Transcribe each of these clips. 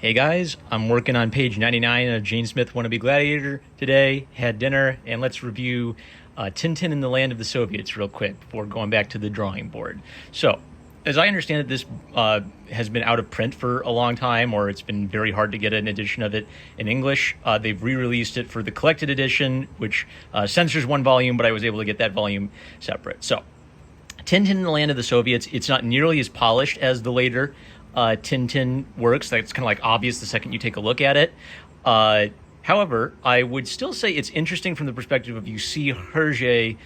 Hey guys, I'm working on page 99 of Jane Smith Wannabe Gladiator today. Had dinner, and let's review Tintin in the Land of the Soviets real quick before going back to the drawing board. So, as I understand it, this has been out of print for a long time, or it's been very hard to get an edition of it in English. They've re-released it for the collected edition, which censors one volume, but I was able to get that volume separate. So, Tintin in the Land of the Soviets, it's not nearly as polished as the later Tintin works. That's kind of like obvious the second you take a look at it. However, I would still say it's interesting from the perspective of you see Hergé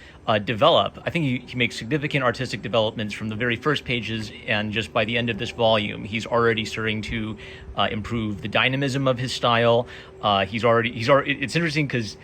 develop. I think he makes significant artistic developments from the very first pages, and just by the end of this volume, he's already starting to improve the dynamism of his style. He's already. It's interesting because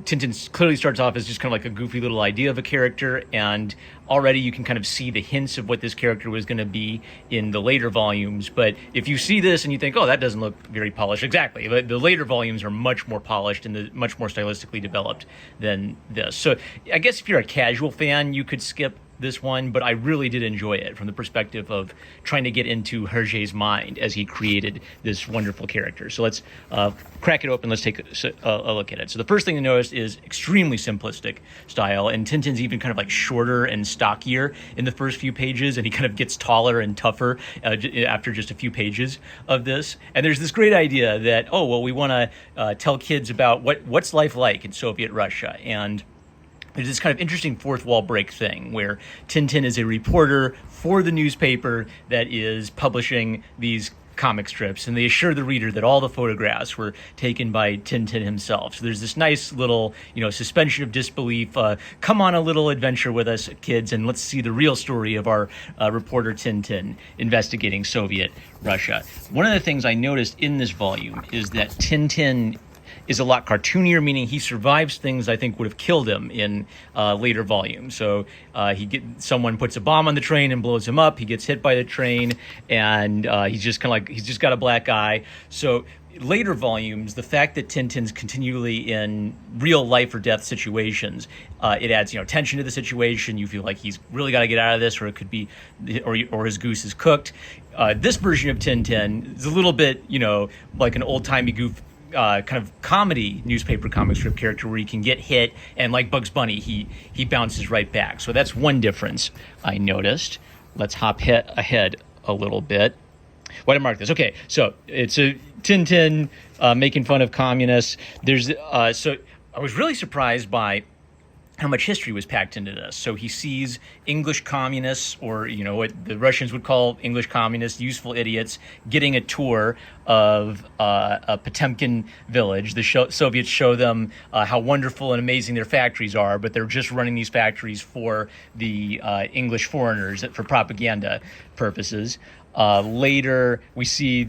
Tintin clearly starts off as just kind of like a goofy little idea of a character, and already you can kind of see the hints of what this character was going to be in the later volumes. But if you see this and you think, oh, that doesn't look very polished, exactly. The later volumes are much more polished and much more stylistically developed than this. So I guess if you're a casual fan, you could skip this one, but I really did enjoy it from the perspective of trying to get into Hergé's mind as he created this wonderful character. So let's crack it open. Let's take a look at it. So the first thing to notice is extremely simplistic style, and Tintin's even kind of like shorter and stockier in the first few pages, and he kind of gets taller and tougher after just a few pages of this. And there's this great idea that, oh, well, we want to tell kids about what's life like in Soviet Russia, and there's this kind of interesting fourth wall break thing where Tintin is a reporter for the newspaper that is publishing these comic strips, and they assure the reader that all the photographs were taken by Tintin himself. So there's this nice little, suspension of disbelief. Come on a little adventure with us, kids, and let's see the real story of our reporter Tintin investigating Soviet Russia. One of the things I noticed in this volume is that Tintin is a lot cartoonier, meaning he survives things I think would have killed him in later volumes. So someone puts a bomb on the train and blows him up. He gets hit by the train, and he's just got a black eye. So later volumes, the fact that Tintin's continually in real life or death situations, it adds tension to the situation. You feel like he's really got to get out of this, or it could be, or his goose is cooked. This version of Tintin is a little bit like an old timey goof. Kind of comedy newspaper comic strip character where he can get hit, and like Bugs Bunny, he bounces right back. So that's one difference I noticed. Let's hop ahead a little bit. Why did I mark this? Okay, so it's a Tintin making fun of communists. So I was really surprised by how much history was packed into this. So he sees English communists, or what the Russians would call English communists, useful idiots, getting a tour of a Potemkin village. The Soviets show them how wonderful and amazing their factories are, but they're just running these factories for the English foreigners for propaganda purposes. Later, we see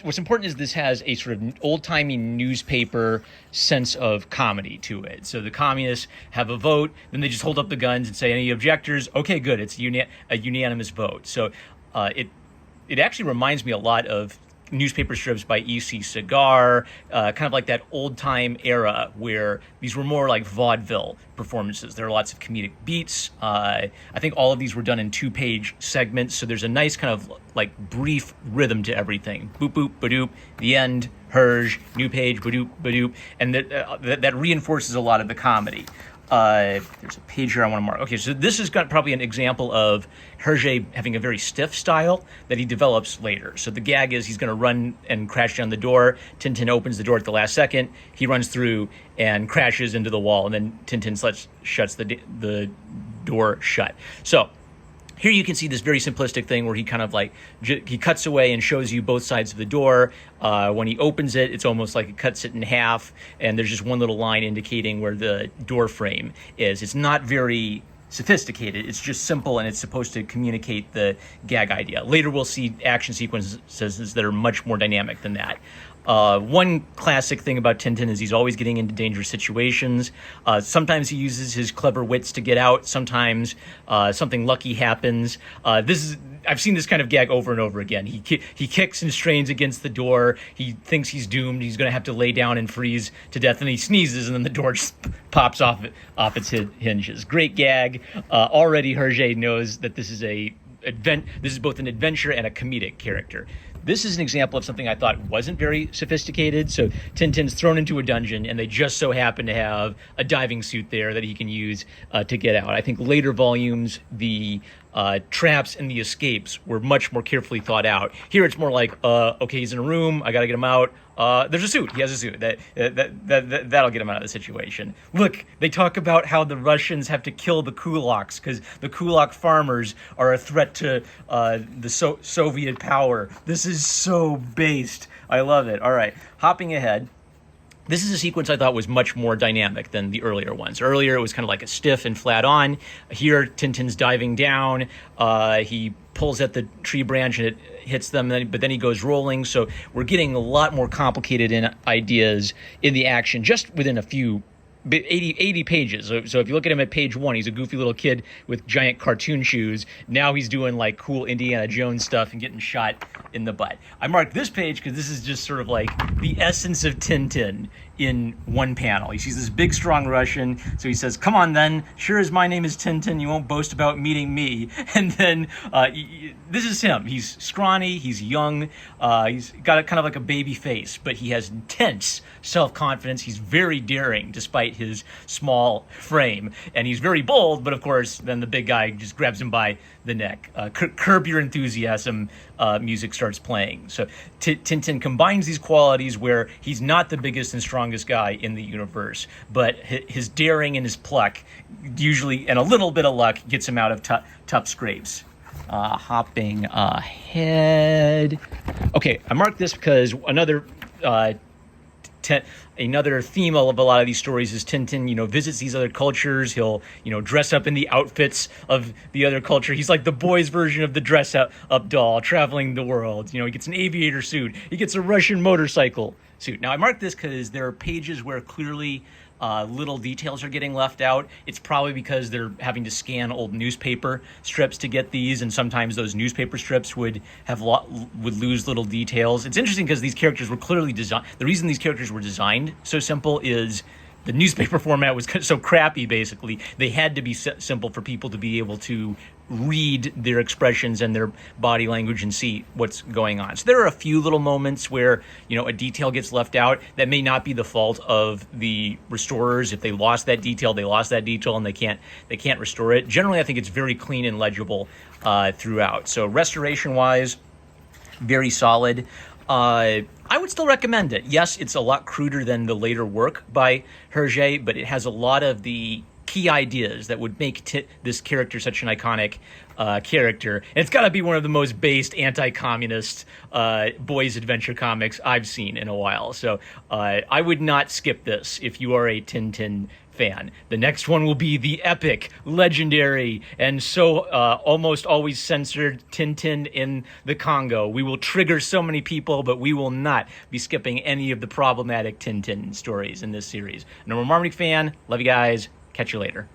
what's important is this has a sort of old-timey newspaper sense of comedy to it. So the communists have a vote, then they just hold up the guns and say, any objectors? Okay, good, it's a unanimous vote. So it actually reminds me a lot of newspaper strips by E.C. Cigar, kind of like that old-time era where these were more like vaudeville performances. There are lots of comedic beats. I think all of these were done in 2-page segments, so there's a nice kind of like brief rhythm to everything. Boop, boop, ba-doop, the end, Herge, new page, ba-doop, ba-doop, and that reinforces a lot of the comedy. There's a page here I want to mark. Okay, so this has got probably an example of Hergé having a very stiff style that he develops later. So the gag is he's going to run and crash down the door. Tintin opens the door at the last second. He runs through and crashes into the wall, and then Tintin shuts the door shut. So here you can see this very simplistic thing where he kind of like, he cuts away and shows you both sides of the door. When he opens it, it's almost like it cuts it in half, and there's just one little line indicating where the door frame is. It's not very sophisticated. It's just simple, and it's supposed to communicate the gag idea. Later, we'll see action sequences that are much more dynamic than that. One classic thing about Tintin is he's always getting into dangerous situations. Sometimes he uses his clever wits to get out. Sometimes something lucky happens. I've seen this kind of gag over and over again. He kicks and strains against the door. He thinks he's doomed. He's going to have to lay down and freeze to death. And he sneezes, and then the door just pops off its hinges. Great gag. Already Hergé knows that this is a this is both an adventure and a comedic character. This is an example of something I thought wasn't very sophisticated. So Tintin's thrown into a dungeon, and they just so happen to have a diving suit there that he can use to get out. I think later volumes, the traps and the escapes were much more carefully thought out. Here it's more like, okay, he's in a room, I gotta get him out. There's a suit. He has a suit. That'll get him out of the situation. Look, they talk about how the Russians have to kill the kulaks because the kulak farmers are a threat to the Soviet power. This is so based. I love it. All right, hopping ahead. This is a sequence I thought was much more dynamic than the earlier ones. Earlier, it was kind of like a stiff and flat on. Here, Tintin's diving down. He pulls at the tree branch and it hits them, but then he goes rolling. So we're getting a lot more complicated ideas in the action just within a few 80 pages. So if you look at him at page 1, he's a goofy little kid with giant cartoon shoes. Now he's doing like cool Indiana Jones stuff and getting shot in the butt. I marked this page because this is just sort of like the essence of Tintin in one panel. He sees this big, strong Russian, so he says, "Come on then, sure as my name is Tintin, you won't boast about meeting me." And then this is him. He's scrawny, he's young, he's got a kind of like a baby face, but he has intense self-confidence. He's very daring despite his small frame, and he's very bold, but of course then the big guy just grabs him by the neck. Curb Your Enthusiasm music starts playing. So Tintin combines these qualities where he's not the biggest and strongest guy in the universe, but his daring and his pluck usually, and a little bit of luck, gets him out of tough scrapes. Hopping ahead. Okay, I marked this because another theme of a lot of these stories is Tintin, visits these other cultures. He'll, dress up in the outfits of the other culture. He's like the boys' version of the dress-up doll, traveling the world. He gets an aviator suit. He gets a Russian motorcycle suit. Now, I marked this because there are pages where clearly little details are getting left out. It's probably because they're having to scan old newspaper strips to get these, and sometimes those newspaper strips would lose little details. It's interesting because these characters were clearly designed. The reason these characters were designed so simple is the newspaper format was so crappy, basically. They had to be simple for people to be able to read their expressions and their body language and see what's going on. So there are a few little moments where, a detail gets left out. That may not be the fault of the restorers. If they lost that detail, and they can't restore it. Generally, I think it's very clean and legible throughout. So restoration-wise, very solid. I would still recommend it. Yes, it's a lot cruder than the later work by Hergé, but it has a lot of the key ideas that would make this character such an iconic character. And it's got to be one of the most based anti-communist boys' adventure comics I've seen in a while. So I would not skip this if you are a Tintin fan. The next one will be the epic, legendary, and so almost always censored Tintin in the Congo. We will trigger so many people, but we will not be skipping any of the problematic Tintin stories in this series. And I'm a Marmaduke fan. Love you guys. Catch you later.